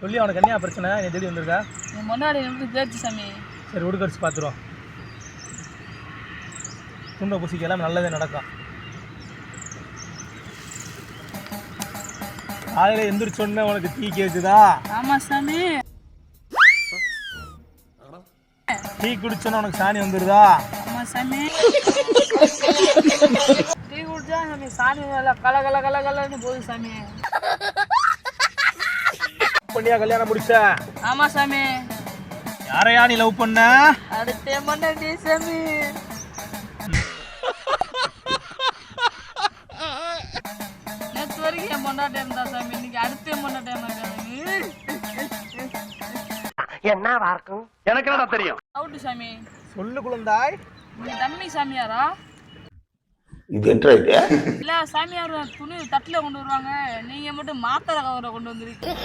சொல்லி அவனுக்கு என்ன பிரச்சனை? நீ தேடி வந்திருக்கா? என் முன்னாடி நின்று பேச்சு சாமி. சரி விடு, கடிச்சு பார்த்துருவோம். துண்டை பூசிக்கு எல்லாம் நல்லதே நடக்கும். காலையில் எந்திரிச்சோன்னே உனக்கு டீ கேட்குதா? ஆமாம் சாமி. டீ குடிச்சோன்னா உனக்கு சாணி வந்துடுதா? ஆமாம் சாமி. டீ குடிச்சா சாமி சாணி நல்லா கல கல கல கலன்னு போகுது சாமி. பண்ணியா கல்யாணம் முடிச்ச? ஆமா சாமி. யாரையா நீ லவ் பண்ண? அடுத்த மண்டாடி சாமி. நேற்று வரைக்கும் என் பொண்டாட்டி இருந்தா சாமி, இன்னைக்கு அடுத்த பொண்டாட்டி என்ன இருக்கும் எனக்கு என்ன தெரியும்? அவுட்டு சாமி. சொல்லு குழந்தாய். நீங்க தம்பி சாமியாரா? இது என்ன இது? இல்ல சாமியார் துணி தட்டுல கொண்டு வருவாங்க, நீங்க மட்டும் மாத்திரை கவரை கொண்டு வந்துருக்கீங்க.